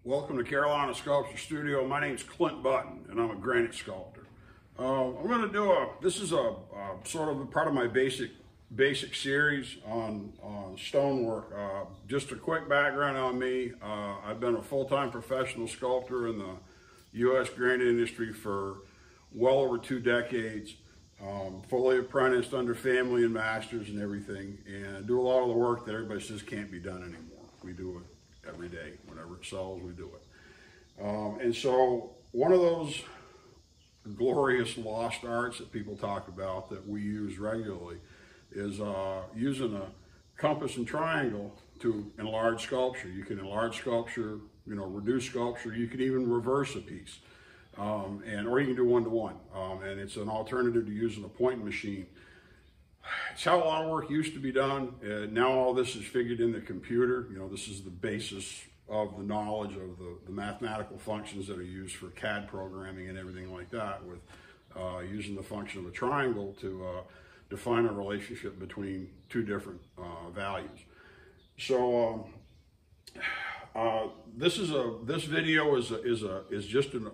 Welcome to Carolina Sculpture Studio. My name's Clint Button, and I'm a granite sculptor. I'm going to do this is a sort of a part of my basic series on stonework. Just a quick background on me. I've been a full-time professional sculptor in the U.S. granite industry for well over 2 decades. Fully apprenticed under family and masters and everything, and do a lot of the work that everybody says can't be done anymore. We do it every day. Whenever it sells, we do it. And so one of those glorious lost arts that people talk about that we use regularly is using a compass and triangle to enlarge sculpture. You can enlarge sculpture, reduce sculpture. You can even reverse a piece. Or you can do one-to-one, and it's an alternative to using a point machine. It's how a lot of work used to be done. Now all this is figured in the computer. This is the basis of the knowledge of the mathematical functions that are used for CAD programming and everything like that, with using the function of a triangle to define a relationship between 2 different values. So this video is just a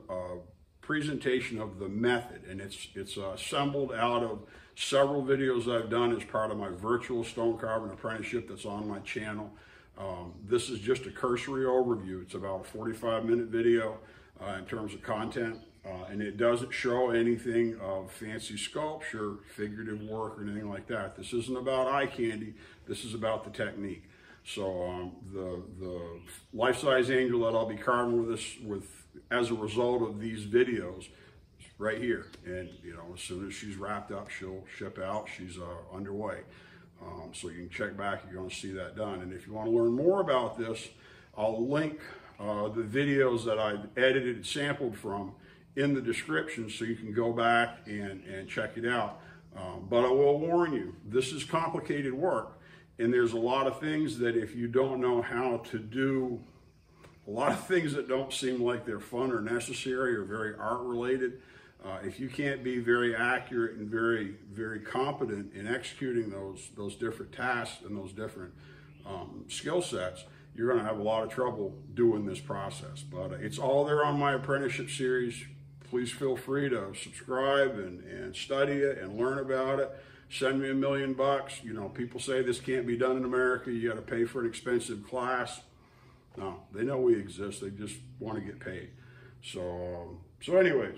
presentation of the method, and it's assembled out of several videos I've done as part of my virtual stone carving apprenticeship that's on my channel. This is just a cursory overview. It's about a 45-minute video in terms of content, and it doesn't show anything of fancy sculpture, figurative work, or anything like that. This isn't about eye candy. This is about the technique. So the life-size angel that I'll be carving with as a result of these videos is right here. And as soon as she's wrapped up, she'll ship out. She's underway. So you can check back, you're going to see that done. And if you want to learn more about this, I'll link the videos that I've edited and sampled from in the description, so you can go back and check it out. But I will warn you, this is complicated work. And there's a lot of things that if you don't know how to do, a lot of things that don't seem like they're fun or necessary or very art related, if you can't be very accurate and very, very competent in executing those different tasks and those different skill sets, you're going to have a lot of trouble doing this process. But it's all there on my apprenticeship series. Please feel free to subscribe and study it and learn about it. Send me $1 million. People say this can't be done in America. You got to pay for an expensive class. No, they know we exist. They just want to get paid. So anyways,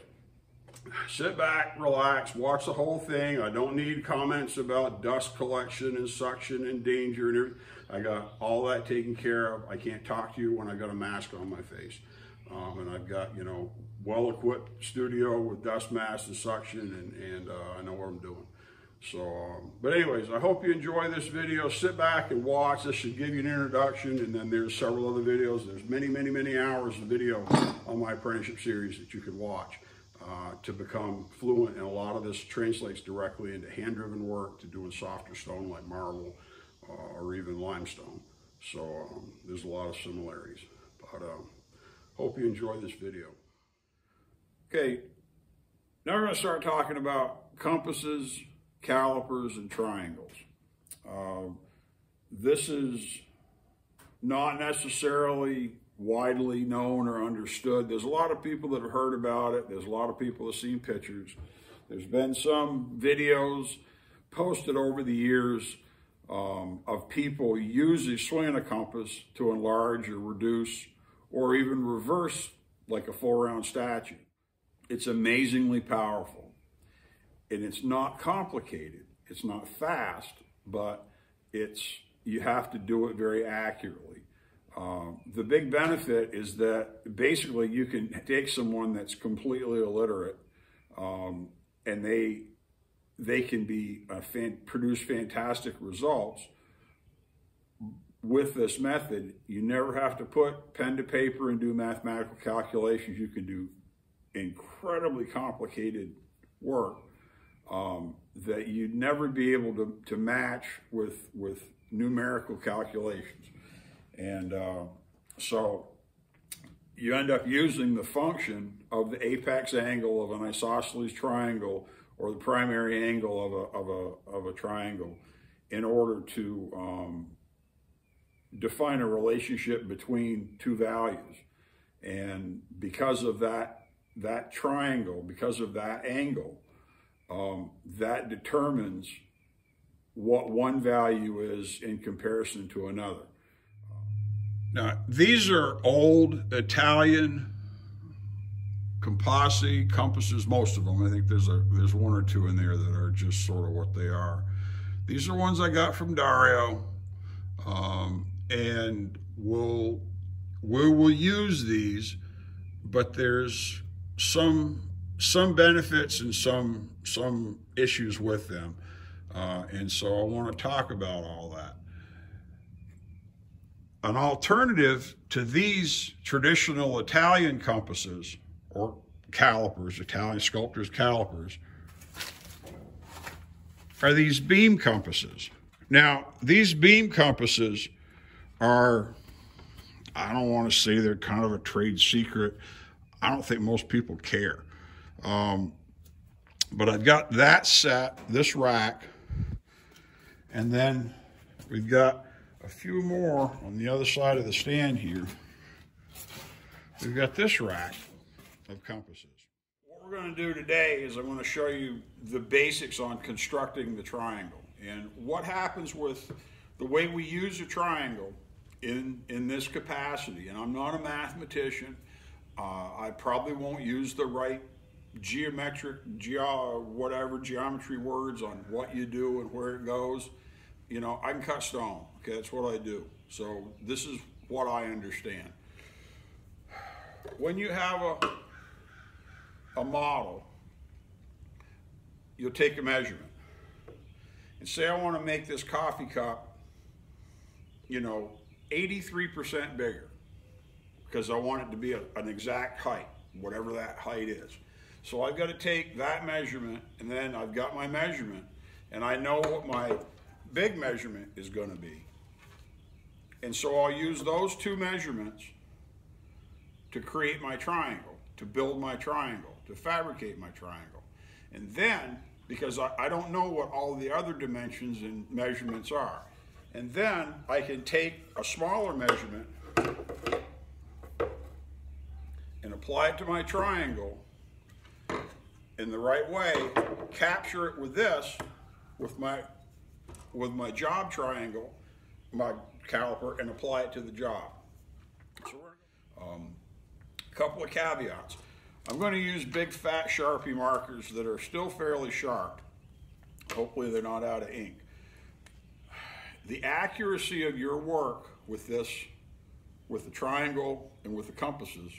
sit back, relax, watch the whole thing. I don't need comments about dust collection and suction and danger and everything. I got all that taken care of. I can't talk to you when I got a mask on my face. And I've got, well-equipped studio with dust masks and suction, and I know what I'm doing. So, but anyways, I hope you enjoy this video. Sit back and watch. This should give you an introduction, and then there's several other videos. There's many, many, many hours of video on my apprenticeship series that you can watch to become fluent, and a lot of this translates directly into hand-driven work, to doing softer stone like marble or even limestone. So there's a lot of similarities, but hope you enjoy this video. Okay, now we're going to start talking about compasses, calipers, and triangles. This is not necessarily widely known or understood. There's a lot of people that have heard about it. There's a lot of people that have seen pictures. There's been some videos posted over the years of people swinging a compass to enlarge or reduce or even reverse like a full-round statue. It's amazingly powerful. And it's not complicated. It's not fast, but you have to do it very accurately. The big benefit is that basically you can take someone that's completely illiterate, and they can produce fantastic results with this method. You never have to put pen to paper and do mathematical calculations. You can do incredibly complicated work that you'd never be able to match with numerical calculations. And so you end up using the function of the apex angle of an isosceles triangle or the primary angle of a triangle in order to define a relationship between 2 values. And because of that triangle, because of that angle, that determines what one value is in comparison to another. Now, these are old Italian composite compasses, most of them. I think there's one or two in there that are just sort of what they are. These are ones I got from Dario, and we will use these, but there's some benefits and some issues with them, and so I want to talk about all that. An alternative to these traditional Italian compasses, or calipers, Italian sculptors' calipers, are these beam compasses. Now, these beam compasses are, I don't want to say they're kind of a trade secret. I don't think most people care. But I've got that set, this rack, and then we've got a few more on the other side of the stand here. We've got this rack of compasses. What we're going to do today is I'm going to show you the basics on constructing the triangle and what happens with the way we use a triangle in this capacity. And I'm not a mathematician. I probably won't use the right geometry words on what you do and where it goes. You know, I can cut stone. Okay, that's what I do. So this is what I understand. When you have a model, you'll take a measurement and say, I want to make this coffee cup, you know, 83% bigger, because I want it to be an exact height, whatever that height is. So I've got to take that measurement, and then I've got my measurement, and I know what my big measurement is going to be. And so I'll use those two measurements to create my triangle, to build my triangle, to fabricate my triangle. And then, because I don't know what all the other dimensions and measurements are, and then I can take a smaller measurement and apply it to my triangle in the right way, capture it with this, with my job triangle, my caliper, and apply it to the job. So a couple of caveats. I'm going to use big fat Sharpie markers that are still fairly sharp. Hopefully they're not out of ink. The accuracy of your work with this, with the triangle and with the compasses,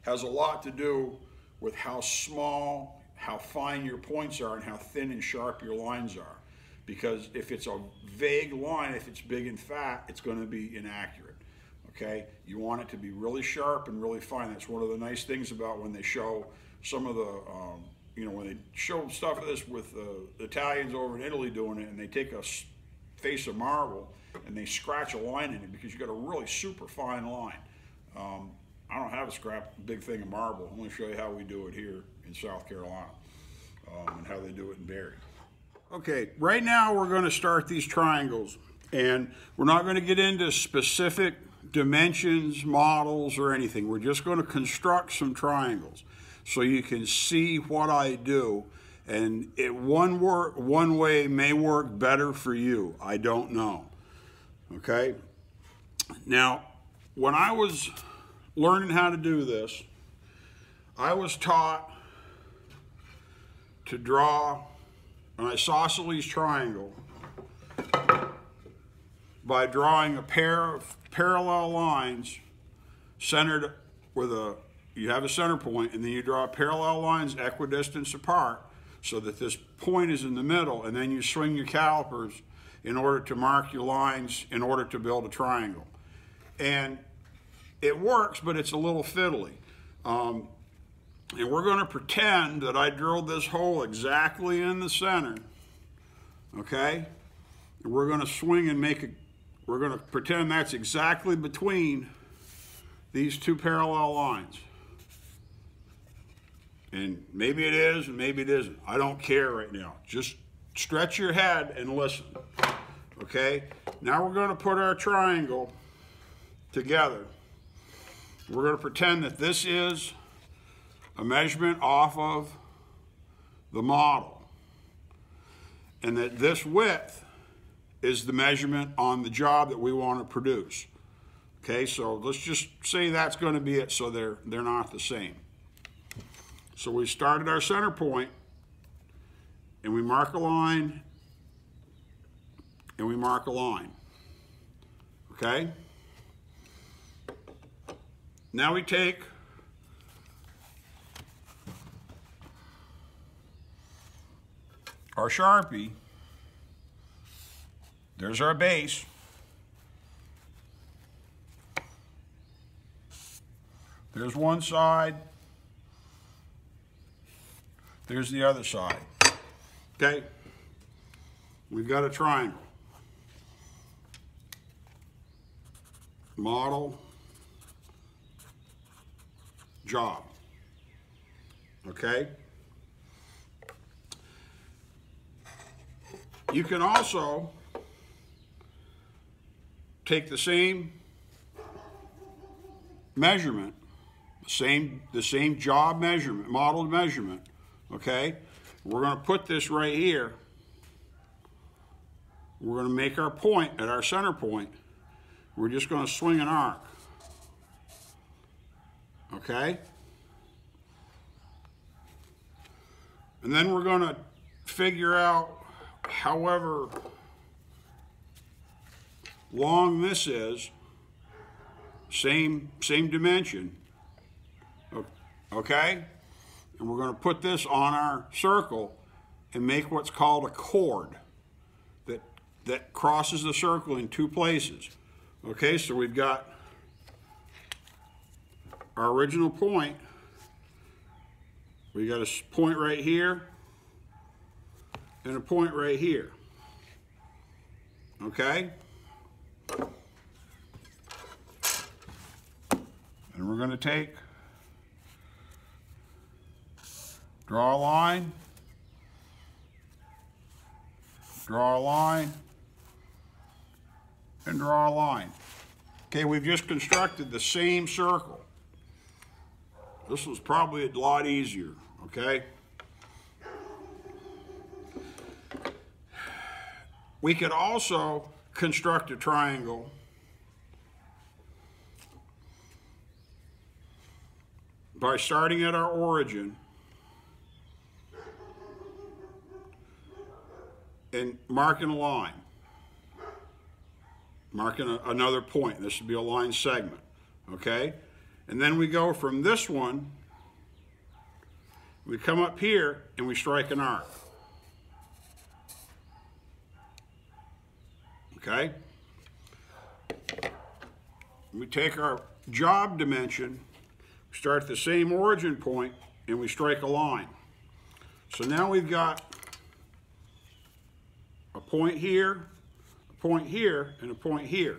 has a lot to do with how small, how fine your points are, and how thin and sharp your lines are. Because if it's a vague line, if it's big and fat, it's going to be inaccurate. Okay, you want it to be really sharp and really fine. That's one of the nice things about when they show some of the, when they show stuff of this with the Italians over in Italy doing it, and they take a face of marble and they scratch a line in it, because you got a really super fine line. I don't have a big thing of marble. I'm going to show you how we do it here in South Carolina, and how they do it in Barry. Okay, right now we're going to start these triangles, and we're not going to get into specific dimensions, models, or anything. We're just going to construct some triangles so you can see what I do, and one way may work better for you. I don't know. Okay? Now, when I was learning how to do this, I was taught to draw an isosceles triangle by drawing a pair of parallel lines centered with you have a center point, and then you draw parallel lines equidistant apart so that this point is in the middle, and then you swing your calipers in order to mark your lines in order to build a triangle. And it works, but it's a little fiddly. And we're going to pretend that I drilled this hole exactly in the center, okay? And we're going to swing and we're going to pretend that's exactly between these two parallel lines. And maybe it is, and maybe it isn't. I don't care right now. Just stretch your head and listen, okay? Now we're going to put our triangle together. We're going to pretend that this is a measurement off of the model, and that this width is the measurement on the job that we want to produce. Okay, so let's just say that's going to be it, so they're not the same. So we started our center point, and we mark a line, and we mark a line. Okay? Now we take our Sharpie. There's our base. There's one side. There's the other side. Okay? We've got a triangle. Model, job. Okay? You can also take the same measurement, the same job measurement, modeled measurement, okay? We're going to put this right here. We're going to make our point at our center point. We're just going to swing an arc, okay? And then we're going to figure out however long this is, same dimension, okay? And we're going to put this on our circle and make what's called a chord that crosses the circle in two places. Okay, so we've got our original point. We got a point right here and a point right here. Okay? And we're going to draw a line, draw a line, and draw a line. Okay, we've just constructed the same circle. This was probably a lot easier, okay? We could also construct a triangle by starting at our origin and marking a line. Marking another point. This would be a line segment, okay? And then we go from this one, we come up here and we strike an arc. Okay? We take our job dimension, start at the same origin point, and we strike a line. So now we've got a point here, point here, and a point here.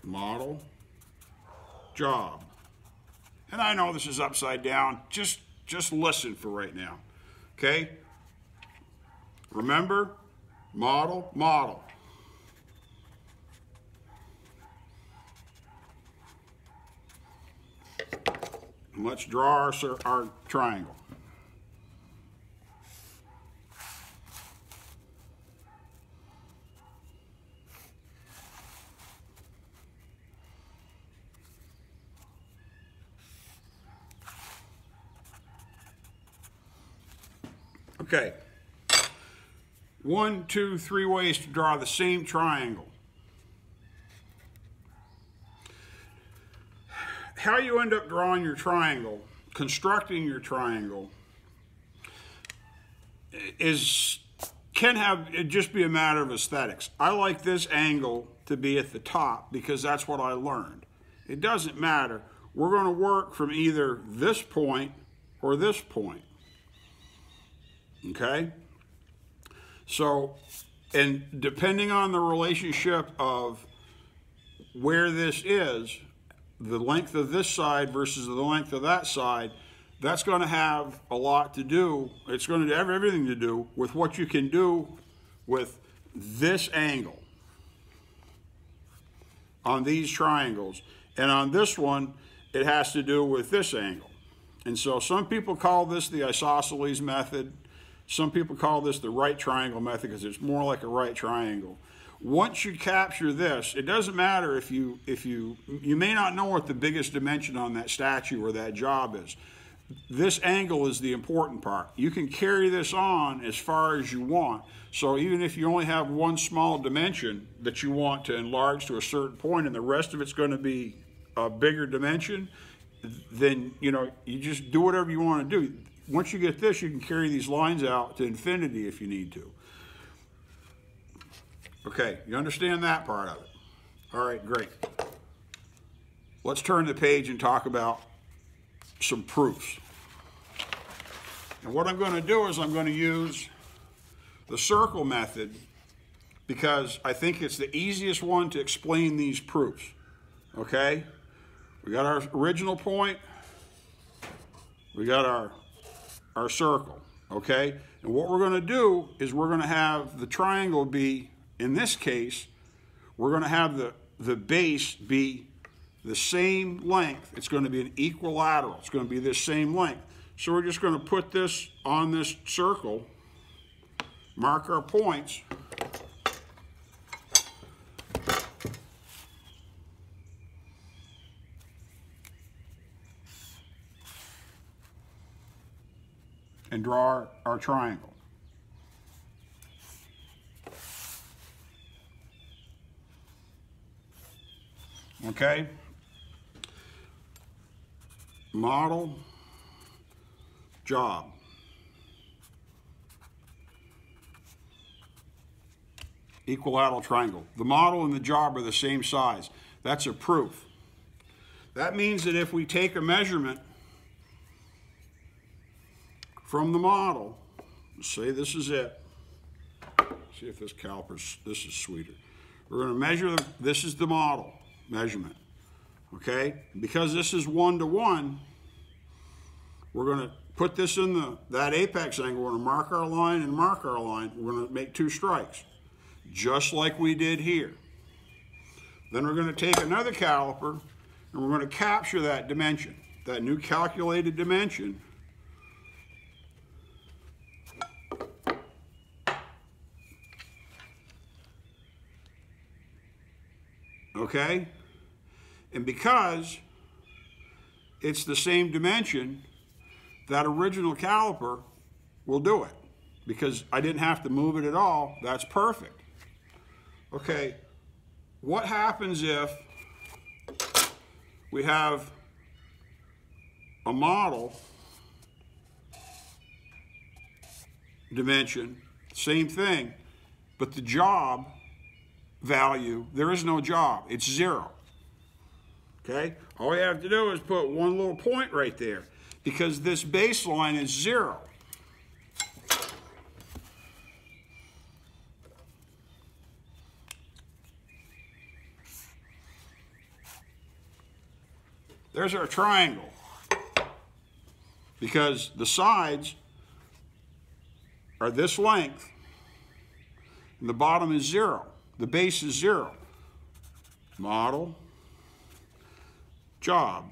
Model, job. And I know this is upside down. Just listen for right now. Okay? Remember, model, model. And let's draw our triangle. Okay, 1, 2, 3 ways to draw the same triangle. How you end up drawing your triangle, constructing your triangle, can just be a matter of aesthetics. I like this angle to be at the top because that's what I learned. It doesn't matter. We're going to work from either this point or this point. Okay? So, and depending on the relationship of where this is, the length of this side versus the length of that side, that's going to have a lot to do. It's going to have everything to do with what you can do with this angle on these triangles And on this one, it has to do with this angle. And so some people call this the isosceles method. Some people call this the right triangle method because it's more like a right triangle. Once you capture this, it doesn't matter if you may not know what the biggest dimension on that statue or that job is. This angle is the important part. You can carry this on as far as you want. So even if you only have one small dimension that you want to enlarge to a certain point and the rest of it's going to be a bigger dimension, then you just do whatever you want to do. Once you get this, you can carry these lines out to infinity if you need to. Okay, you understand that part of it? All right, great. Let's turn the page and talk about some proofs. And what I'm going to do is I'm going to use the circle method because I think it's the easiest one to explain these proofs. Okay? We got our original point. We got our circle. Okay? And what we're going to do is we're going to have the triangle be, in this case, we're going to have the base be the same length. It's going to be an equilateral. It's going to be this same length. So we're just going to put this on this circle, mark our points, and draw our triangle. Okay? Model, job. Equilateral triangle. The model and the job are the same size. That's a proof. That means that if we take a measurement from the model, say this is it. See if this caliper's, this is sweeter. We're going to measure, this is the model measurement. Okay? Because this is 1-to-1, we're going to put this in that apex angle. We're going to mark our line and mark our line. We're going to make 2 strikes, just like we did here. Then we're going to take another caliper and we're going to capture that dimension, that new calculated dimension. Okay? And because it's the same dimension, that original caliper will do it. Because I didn't have to move it at all, that's perfect. Okay, what happens if we have a model dimension, same thing, but the job value, there is no job, it's 0. Okay, all we have to do is put one little point right there because this baseline is 0. There's our triangle because the sides are this length and the bottom is 0. The base is 0. Model, job.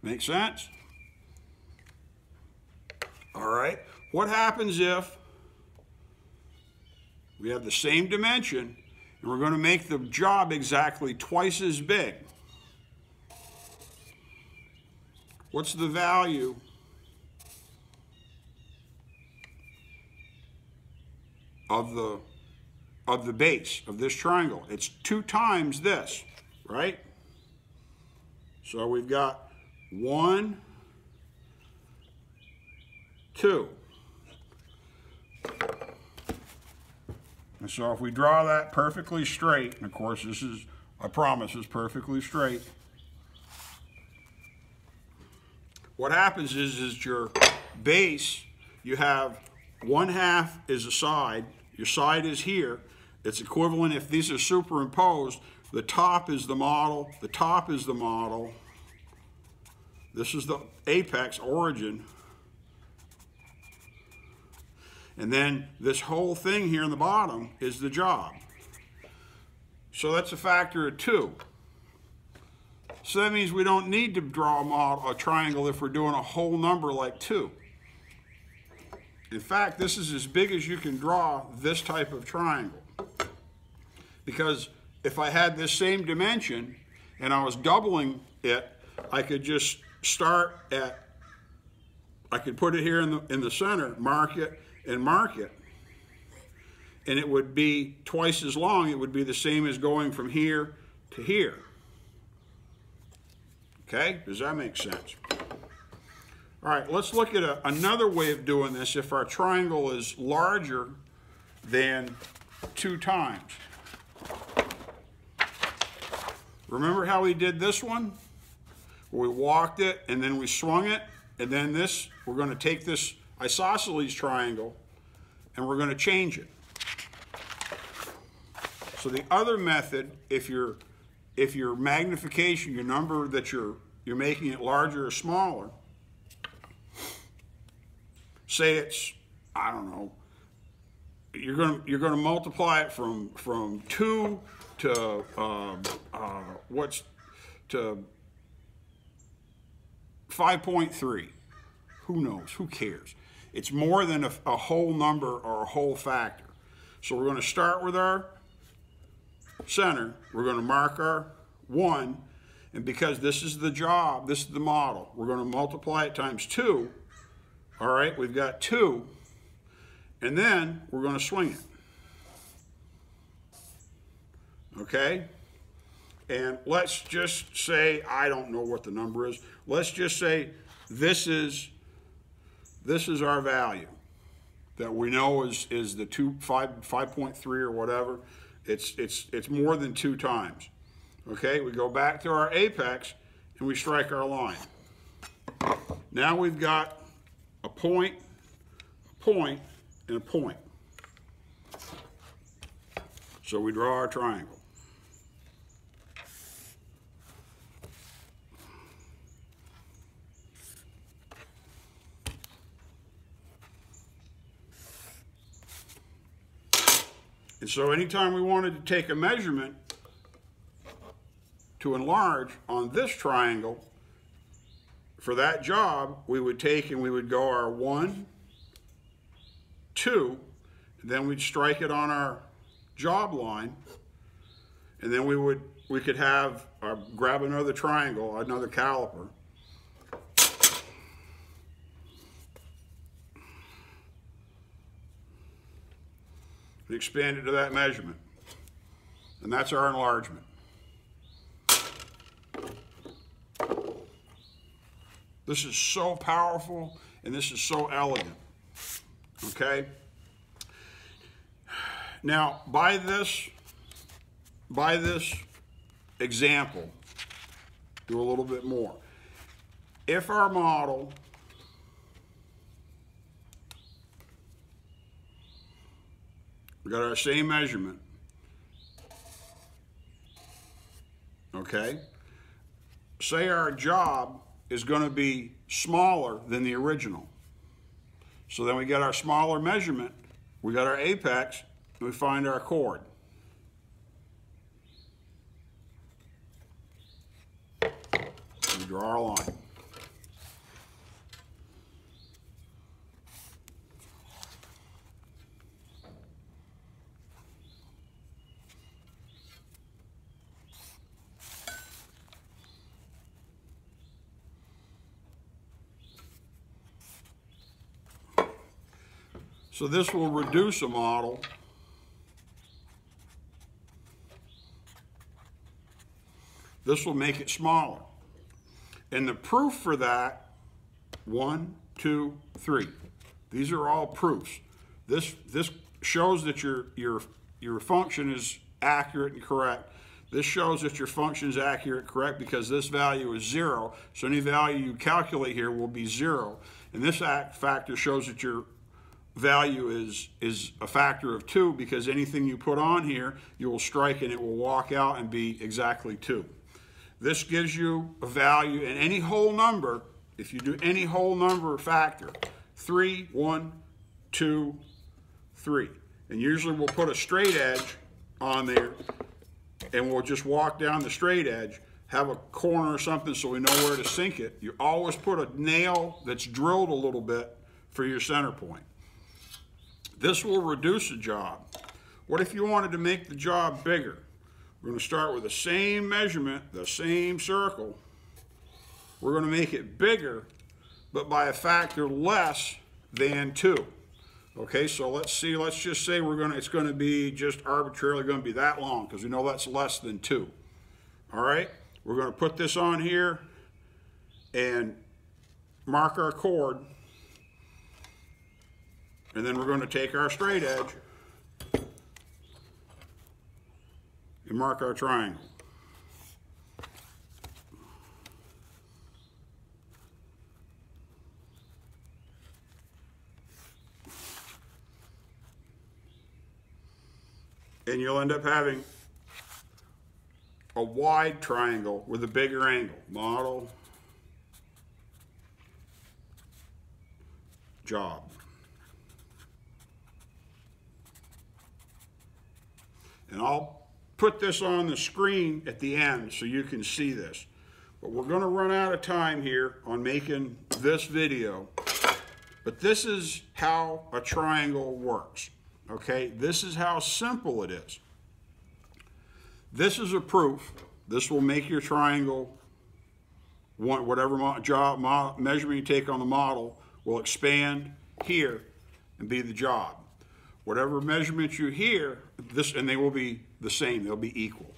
Make sense? All right. What happens if we have the same dimension and we're going to make the job exactly twice as big? What's the value of the base of this triangle? It's 2 times this, right? So we've got 1, 2. And so if we draw that perfectly straight, and of course this is, I promise, is perfectly straight. What happens is your base, you have 1/2 is a side, your side is here. It's equivalent if these are superimposed. The top is the model, the top is the model. This is the apex origin. And then this whole thing here in the bottom is the job. So that's a factor of 2. So that means we don't need to draw a triangle if we're doing a whole number like 2. In fact, this is as big as you can draw this type of triangle. Because if I had this same dimension and I was doubling it, I could just start at, I could put it here in the center, mark it, and it would be twice as long. It would be the same as going from here to here. Okay, does that make sense? All right, let's look at another way of doing this if our triangle is larger than 2 times. Remember how we did this one? We walked it and then we swung it, and then this, we're going to take this isosceles triangle and we're going to change it. So the other method, if your magnification, your number that you're making it larger or smaller, say it's, I don't know, you're going to multiply it from 2 to to 5.3. Who knows? Who cares? It's more than a whole number or a whole factor. So we're going to start with our center. We're going to mark our 1, and because this is the job, this is the model, we're going to multiply it times 2. All right, we've got 2, and then we're going to swing it. Okay? And let's just say, I don't know what the number is. Let's just say this is our value that we know is the 5.3 or whatever. It's more than 2 times. Okay, we go back to our apex and we strike our line. Now we've got a point, and a point. So we draw our triangle. And so anytime we wanted to take a measurement to enlarge on this triangle, for that job, we would take and we would go our 1, 2, and then we'd strike it on our job line, and then we could have grab another triangle, another caliper, and expand it to that measurement, and that's our enlargement. This is so powerful, and this is so elegant. Okay? Now, by this example, do a little bit more. If our model we got our same measurement, okay? Say our job is going to be smaller than the original. So then we get our smaller measurement, we got our apex, and we find our chord. We draw our line. So this will reduce a model this will make it smaller. And the proof for that, 1, 2, 3. These are all proofs. This shows that your function is accurate and correct. This shows that your function is accurate and correct because this value is 0. So any value you calculate here will be 0. And this factor shows that your value is a factor of 2 because anything you put on here, you will strike and it will walk out and be exactly 2. This gives you a value in any whole number. If you do any whole number factor, 3, 1, 2, 3. And usually we'll put a straight edge on there and we'll just walk down the straight edge, have a corner or something so we know where to sink it. You always put a nail that's drilled a little bit for your center point. This will reduce the job. What if you wanted to make the job bigger? We're going to start with the same measurement, the same circle. We're going to make it bigger, but by a factor less than 2. Okay, so let's see, let's just say it's going to be just arbitrarily going to be that long because we know that's less than 2. All right, we're going to put this on here and mark our chord. And then we're going to take our straight edge and mark our triangle. And you'll end up having a wide triangle with a bigger angle. Model, job. And I'll put this on the screen at the end so you can see this. But we're going to run out of time here on making this video. But this is how a triangle works. Okay, this is how simple it is. This is a proof. This will make your triangle, whatever measurement you take on the model, will expand here and be the job. Whatever measurements you hear, and they will be the same, they'll be equal.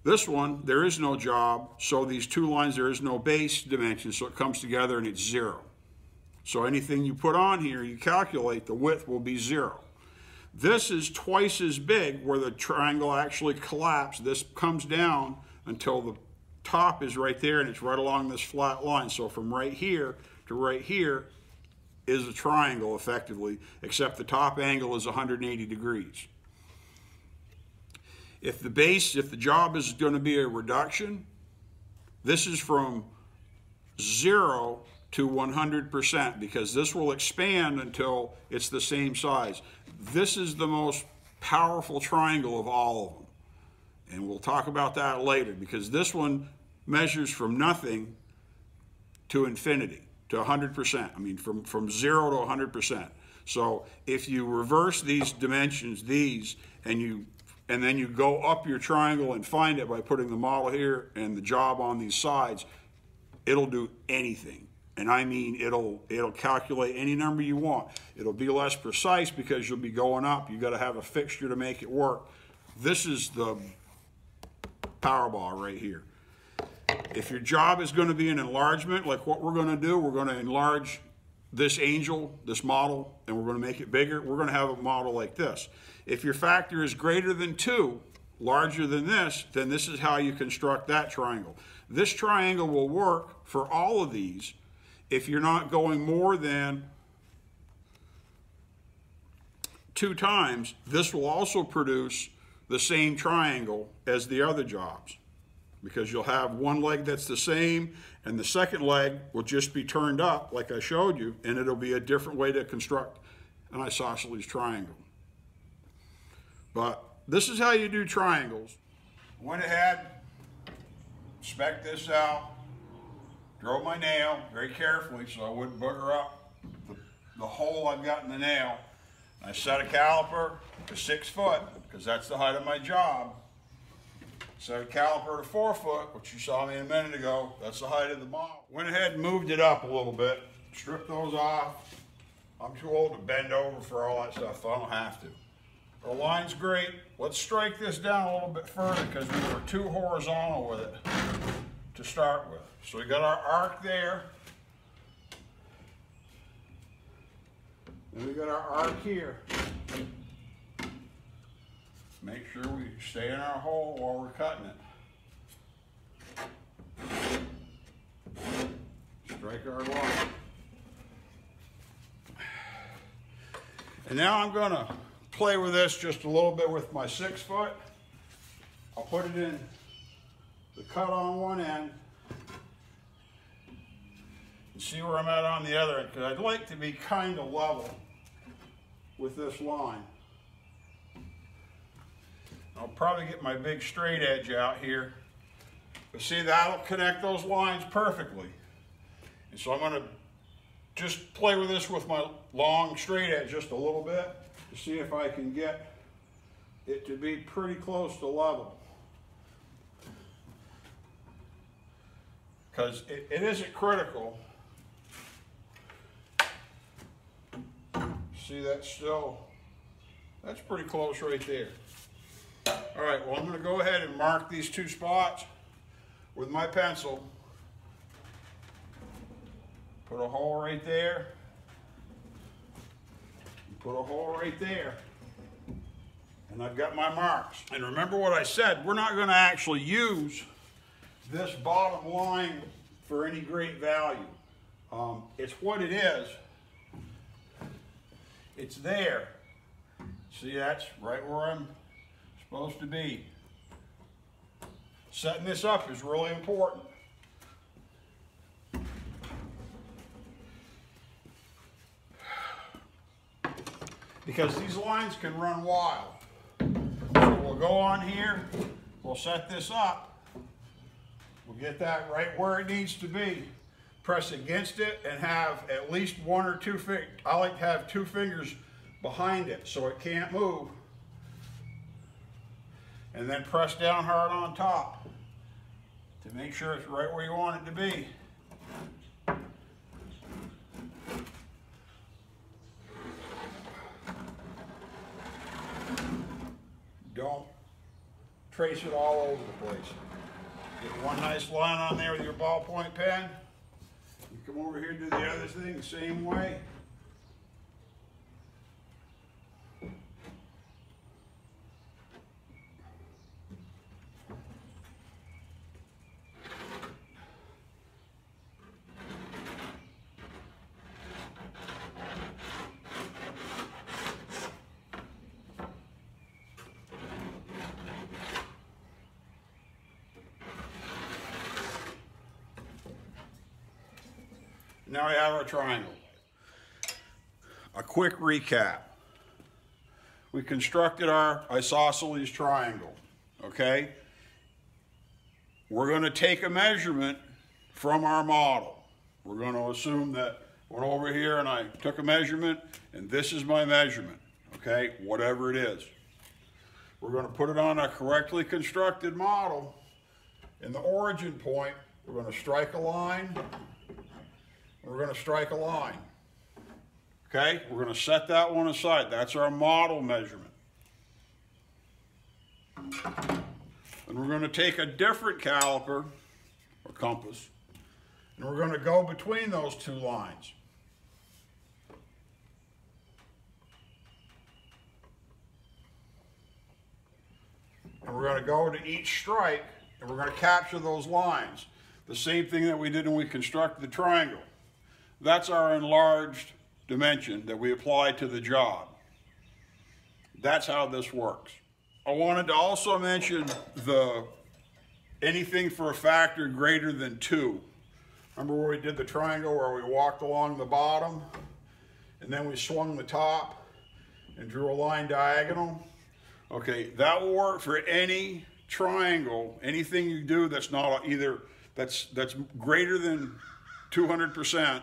This one, there is no job, so these two lines, there is no base dimension, so it comes together and it's 0. So anything you put on here, you calculate, the width will be 0. This is twice as big where the triangle actually collapsed. This comes down until the top is right there and it's right along this flat line. So from right here to right here is a triangle effectively, except the top angle is 180 degrees. If the job is going to be a reduction, this is from 0 to 100% because this will expand until it's the same size. This is the most powerful triangle of all of them. And we'll talk about that later because this one measures from nothing to infinity, to 100%. I mean, from 0 to 100%. So if you reverse these dimensions, and then you go up your triangle and find it by putting the model here and the job on these sides, it'll do anything. And I mean, it'll calculate any number you want. It'll be less precise because you'll be going up. You've got to have a fixture to make it work. This is the Powerball right here. If your job is going to be an enlargement, like what we're going to do, we're going to enlarge this angel, this model, and we're going to make it bigger. We're going to have a model like this. If your factor is greater than 2, larger than this, then this is how you construct that triangle. This triangle will work for all of these if you're not going more than 2 times. This will also produce the same triangle as the other jobs because you'll have one leg that's the same and the second leg will just be turned up like I showed you, and it'll be a different way to construct an isosceles triangle. But this is how you do triangles. Went ahead, spec'd this out, drove my nail very carefully so I wouldn't booger up the hole I've got in the nail. I set a caliper to 6 foot because that's the height of my job. Set a caliper to 4 foot, which you saw me a minute ago. That's the height of the model. Went ahead and moved it up a little bit. Stripped those off. I'm too old to bend over for all that stuff, so I don't have to. The line's great. Let's strike this down a little bit further because we were too horizontal with it to start with. So we got our arc there. And we got our arc here. Make sure we stay in our hole while we're cutting it. Strike our line. And now I'm going to play with this just a little bit with my 6 foot. I'll put it in the cut on one end and see where I'm at on the other end, because I'd like to be kind of level with this line. I'll probably get my big straight edge out here. But see, that'll connect those lines perfectly. And so I'm going to just play with this with my long straight edge just a little bit to see if I can get it to be pretty close to level. Because it isn't critical. See, that's pretty close right there. All right, well, I'm going to go ahead and mark these two spots with my pencil. Put a hole right there. Put a hole right there. And I've got my marks. And remember what I said, we're not going to actually use this bottom line for any great value. It's what it is. It's there. See, that's right where I'm supposed to be. Setting this up is really important. Because these lines can run wild. So we'll go on here, we'll set this up, we'll get that right where it needs to be, press against it and have at least one or two fingers. I like to have 2 fingers behind it so it can't move. And then press down hard on top to make sure it's right where you want it to be. Don't trace it all over the place. Get one nice line on there with your ballpoint pen. You come over here and do the other thing the same way. Now we have our triangle. A quick recap. We constructed our isosceles triangle, okay? We're going to take a measurement from our model. We're going to assume that I went over here and I took a measurement and this is my measurement, okay? Whatever it is. We're going to put it on a correctly constructed model. In the origin point, we're going to strike a line. We're going to strike a line. Okay, we're going to set that one aside. That's our model measurement. And we're going to take a different caliper or compass, and we're going to go between those 2 lines. And we're going to go to each strike, and we're going to capture those lines. The same thing that we did when we constructed the triangle. That's our enlarged dimension that we apply to the job. That's how this works. I wanted to also mention anything for a factor greater than 2. Remember where we did the triangle where we walked along the bottom and then we swung the top and drew a line diagonal? Okay, that will work for any triangle, anything you do that's not either that's greater than 200%.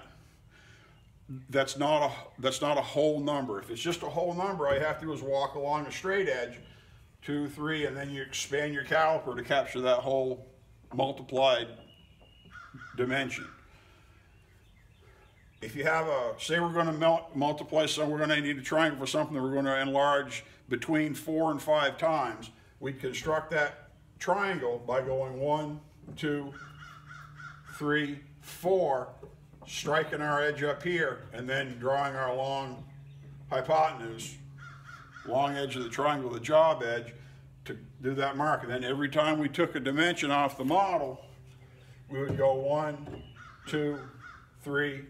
That's not a whole number. If it's just a whole number, all you have to do is walk along a straight edge, 2, 3, and then you expand your caliper to capture that whole multiplied dimension. If you have say we're going to multiply some, we're going to need a triangle for something that we're going to enlarge between 4 and 5 times, we construct that triangle by going 1, 2, 3, 4, striking our edge up here, and then drawing our long hypotenuse, long edge of the triangle, the job edge, to do that mark. And then every time we took a dimension off the model, we would go 1, 2, 3,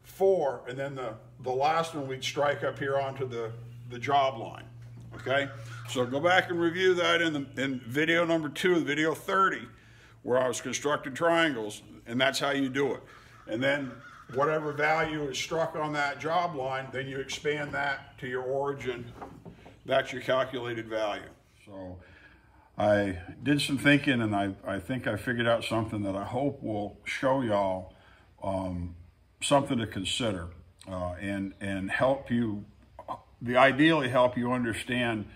4, and then the last one we'd strike up here onto the job line. Okay, so go back and review that in video number 2, video 30, where I was constructing triangles, and that's how you do it. And then whatever value is struck on that job line, then you expand that to your origin. That's your calculated value. So I did some thinking, and I think I figured out something that I hope will show y'all something to consider and help you, ideally help you understand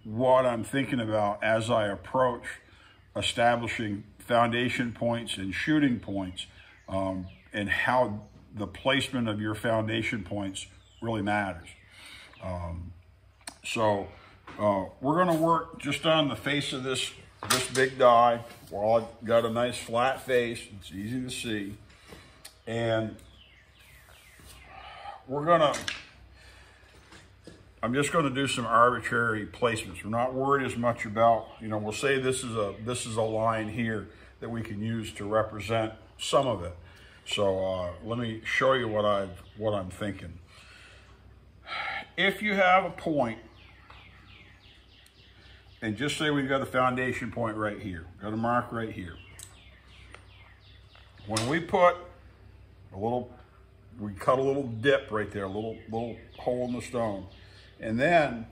what I'm thinking about as I approach establishing foundation points and shooting points, and how the placement of your foundation points really matters. We're going to work just on the face of this big die. Well, I've got a nice flat face. It's easy to see. And I'm just going to do some arbitrary placements. We're not worried as much about, we'll say this is a line here that we can use to represent some of it. So let me show you what I'm thinking. If you have a point, and just say we've got a foundation point right here, got a mark right here. When we put we cut a little dip right there, a little hole in the stone. And then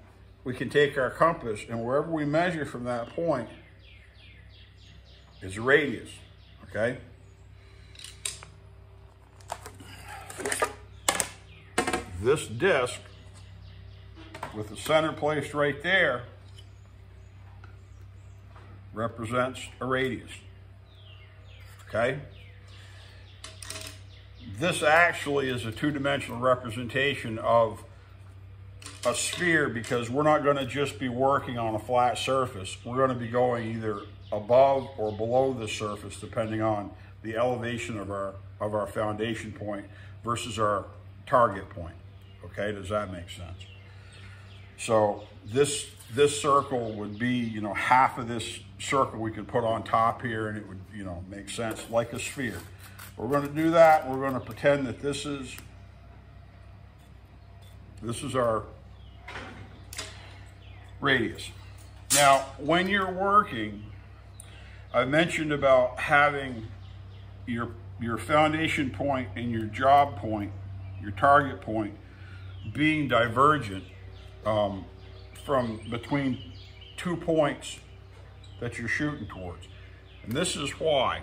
we can take our compass, and wherever we measure from that point is a radius, okay? This disc with the center placed right there represents a radius, okay? This actually is a two-dimensional representation of a sphere, because we're not going to just be working on a flat surface. We're going to be going either above or below the surface, depending on the elevation of our foundation point versus our target point. Okay, does that make sense? So this circle would be, half of this circle we could put on top here, and it would, make sense like a sphere. We're going to do that. We're going to pretend that this is our radius. Now, when you're working, I mentioned about having your foundation point and your job point, your target point, being divergent from between 2 points that you're shooting towards. And this is why.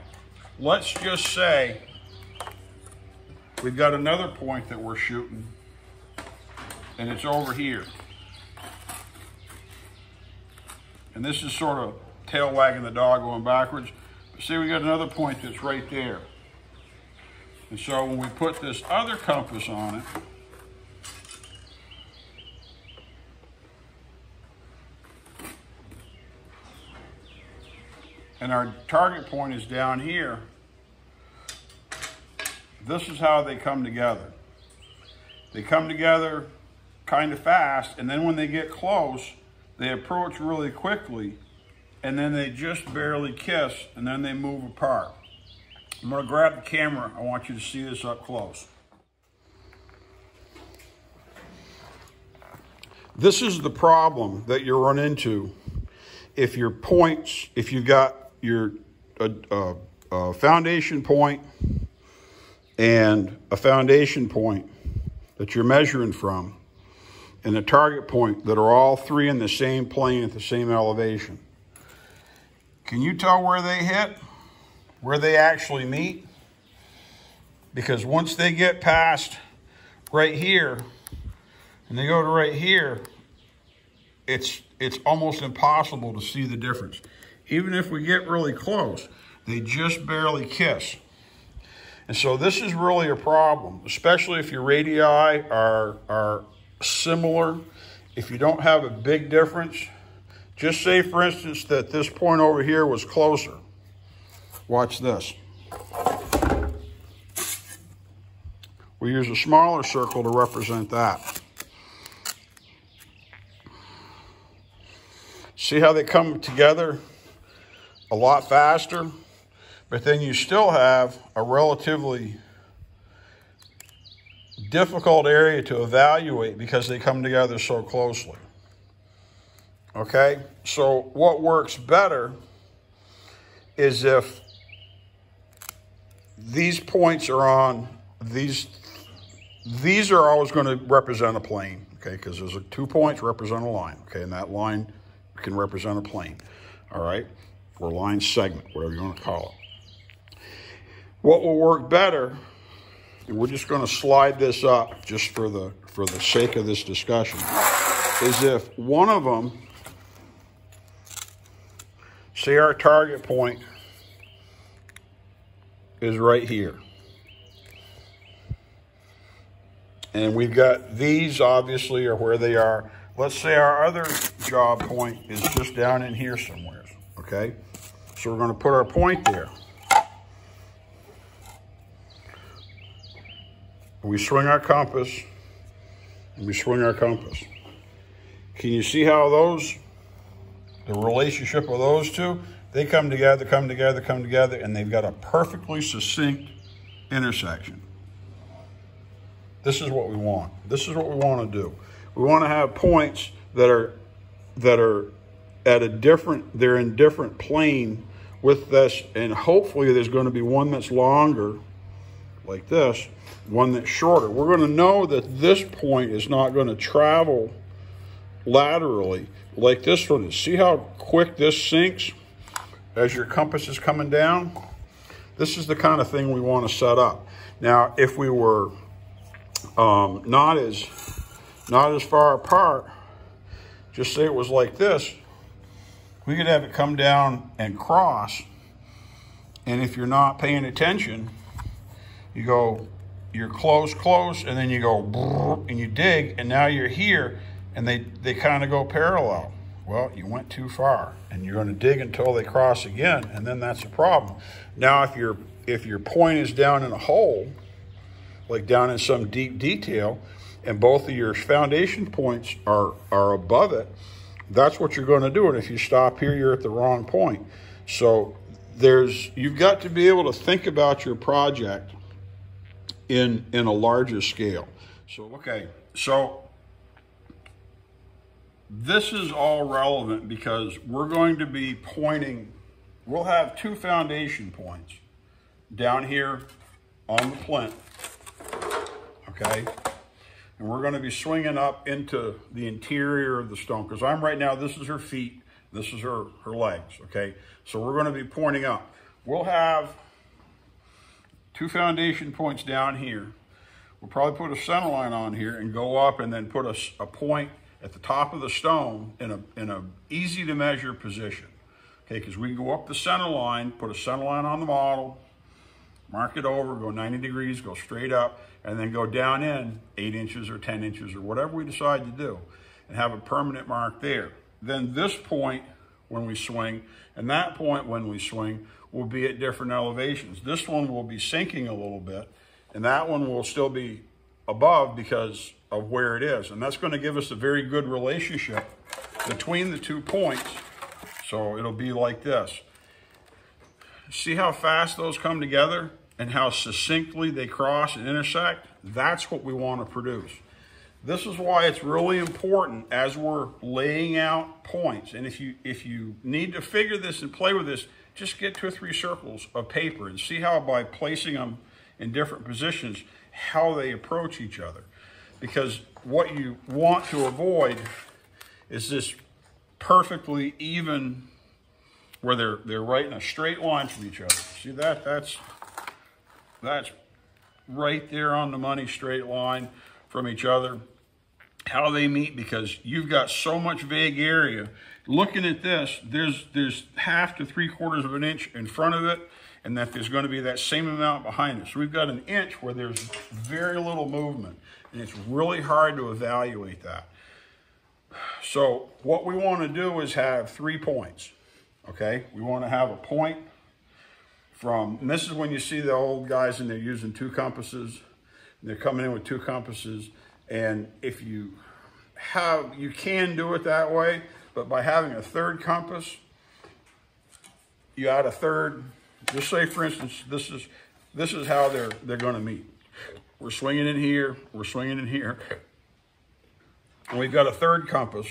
Let's just say we've got another point that we're shooting, and it's over here. And this is sort of tail wagging the dog going backwards. But see, we got another point that's right there. And so when we put this other compass on it, and our target point is down here, this is how they come together. They come together kind of fast, and then when they get close, they approach really quickly, and then they just barely kiss, and then they move apart. I'm going to grab the camera. I want you to see this up close. This is the problem that you run into if your points, if you got your foundation point and a foundation point that you're measuring from, and a target point that are all three in the same plane at the same elevation. Can you tell where they hit? Where they actually meet? Because once they get past right here and they go to right here, it's almost impossible to see the difference. Even if we get really close, they just barely kiss. And so this is really a problem, especially if your radii are similar. If you don't have a big difference, just say, for instance, that this point over here was closer. Watch this. We use a smaller circle to represent that. See how they come together a lot faster? But then you still have a relatively difficult area to evaluate because they come together so closely. Okay, so what works better is if these points are on, these are always going to represent a plane, okay, because there's 2 points represent a line, okay, and that line can represent a plane. all right, or line segment, whatever you want to call it. What will work better, and we're just going to slide this up just for the sake of this discussion, is if one of them, say our target point is right here. And we've got these obviously are where they are. Let's say our other job point is just down in here somewhere, okay? So we're going to put our point there. We swing our compass, and we swing our compass. Can you see how the relationship of those two, they come together, and they've got a perfectly succinct intersection. This is what we want. This is what we want to do. We want to have points that are at a different, they're in different plane with this, and hopefully there's going to be one that's longer, like this, one that's shorter. We're going to know that this point is not going to travel laterally like this one is. See how quick this sinks as your compass is coming down? This is the kind of thing we want to set up. Now, if we were not as far apart, just say it was like this, we could have it come down and cross, and if you're not paying attention, you're close, and then you go, and you dig, and now you're here, and they kind of go parallel. Well, you went too far, and you're going to dig until they cross again, and then that's a problem. Now, if your point is down in a hole, like down in some deep detail, and both of your foundation points are above it, that's what you're going to do. And if you stop here, you're at the wrong point. So you've got to be able to think about your project in a larger scale. So, okay, so this is all relevant because we're going to be pointing, we'll have two foundation points down here on the plinth, okay? And we're going to be swinging up into the interior of the stone, because right now, this is her feet, this is her legs, okay? So we're going to be pointing up. We'll have two foundation points down here. We'll probably put a center line on here and go up and then put a point at the top of the stone in a easy to measure position, okay? Because we can go up the center line, put a center line on the model, mark it over, go 90 degrees, go straight up, and then go down in 8 inches or 10 inches or whatever we decide to do, and have a permanent mark there. Then this point when we swing, and that point when we swing, will be at different elevations. This one will be sinking a little bit, and that one will still be above because of where it is. And that's going to give us a very good relationship between the 2 points. So it'll be like this. See how fast those come together and how succinctly they cross and intersect? That's what we want to produce. This is why it's really important as we're laying out points. And if you need to figure this and play with this, just get 2 or 3 circles of paper and see how by placing them in different positions, how they approach each other. Because what you want to avoid is this perfectly even, where they're right in a straight line from each other. See that? That's right there on the money, straight line from each other. How they meet, because you've got so much vague area. Looking at this, there's 1/2 to 3/4 of an inch in front of it, and that there's going to be that same amount behind it. So we've got an inch where there's very little movement, and it's really hard to evaluate that. So what we want to do is have 3 points, okay? We want to have a point from, and this is when you see the old guys and they're using 2 compasses, and they're coming in with 2 compasses, and if you can do it that way, but by having a 3rd compass, you add a 3rd. Just say, for instance, this is how they're going to meet. We're swinging in here, we're swinging in here, and we've got a 3rd compass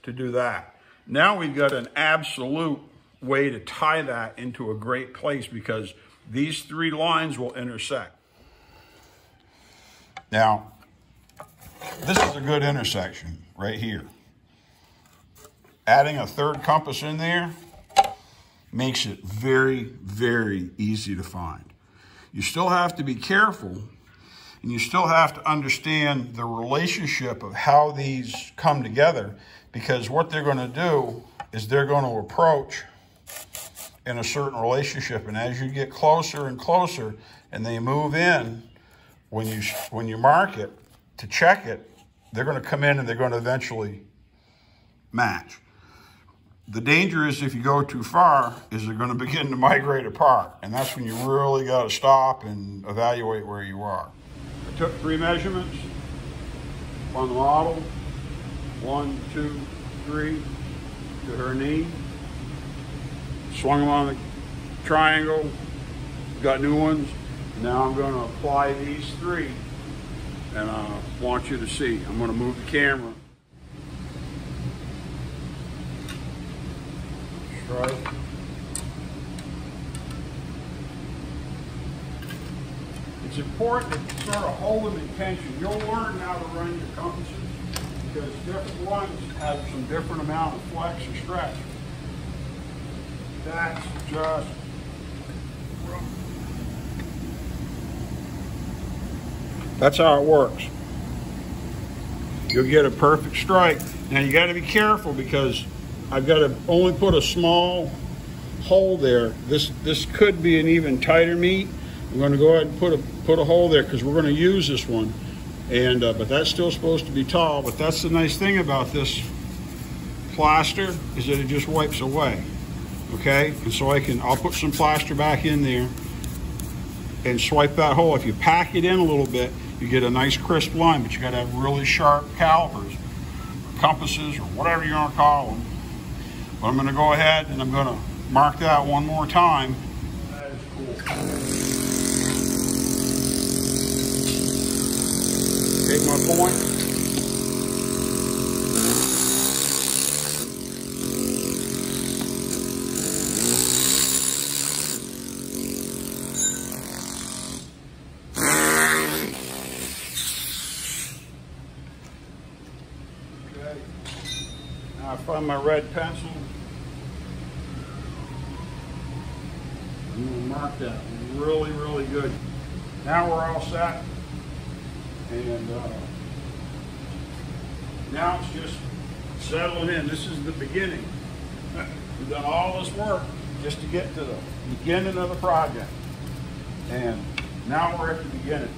to do that. Now we've got an absolute way to tie that into a great place, because these 3 lines will intersect. Now, this is a good intersection right here. adding a third compass in there makes it very, very easy to find. You still have to be careful, and you still have to understand the relationship of how these come together, because what they're going to do is they're going to approach in a certain relationship, and as you get closer and closer and they move in, when you mark it to check it, they're going to come in and they're going to eventually match. The danger is if you go too far, is they're going to begin to migrate apart, and that's when you really got to stop and evaluate where you are. I took 3 measurements on the model, 1, 2, 3, to her knee. Swung them on the triangle, got new ones. Now I'm going to apply these 3, and I want you to see. I'm going to move the camera. Strike. It's important to sort of hold them in tension. You'll learn how to run your compasses because different ones have some different amount of flex or stretch. That's just rough. That's how it works. You'll get a perfect strike. Now you got to be careful because I've got to only put a small hole there. This could be an even tighter meet. I'm going to go ahead and put a hole there because we're going to use this one. And but that's still supposed to be tall. But that's the nice thing about this plaster is that it just wipes away. Okay, and so I'll put some plaster back in there and swipe that hole. If you pack it in a little bit, you get a nice crisp line, but you got to have really sharp calipers, or compasses, or whatever you want to call them. But I'm going to go ahead and I'm going to mark that one more time. That is cool. Take my point. Now I find my red pencil. I'm going to mark that really, really good. Now we're all set. And now it's just settling in. This is the beginning. We've done all this work just to get to the beginning of the project. And now we're at the beginning.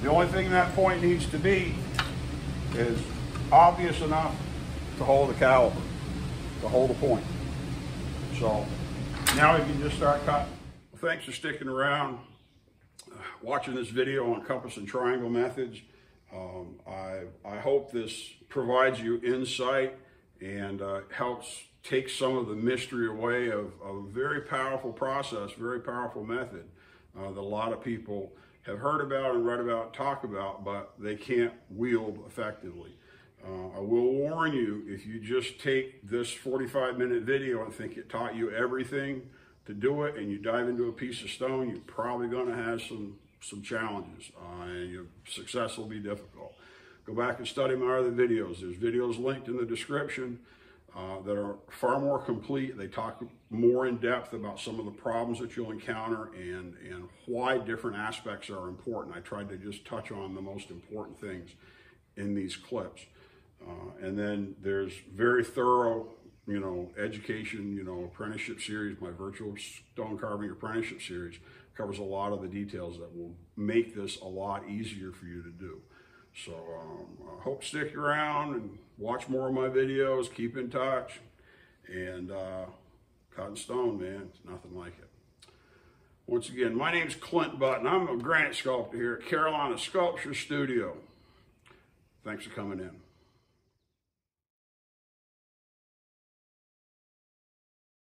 The only thing that point needs to be is obvious enough to hold the caliper, to hold the point. So now we can just start cutting. Well, thanks for sticking around, watching this video on compass and triangle methods. I hope this provides you insight and helps take some of the mystery away of a very powerful process, very powerful method that a lot of people have heard about and read about, talk about, but they can't wield effectively. I will warn you, if you just take this 45-minute video and think it taught you everything to do it, and you dive into a piece of stone, you're probably going to have some challenges, and your success will be difficult. Go back and study my other videos. There's videos linked in the description that are far more complete. They talk more in depth about some of the problems that you'll encounter and why different aspects are important. I tried to just touch on the most important things in these clips. And then there's very thorough, education, apprenticeship series. My virtual stone carving apprenticeship series covers a lot of the details that will make this a lot easier for you to do. So I hope you stick around and watch more of my videos, keep in touch, and cut and stone, man, it's nothing like it. Once again, my name's Clint Button. I'm a granite sculptor here at Carolina Sculpture Studio. Thanks for coming in.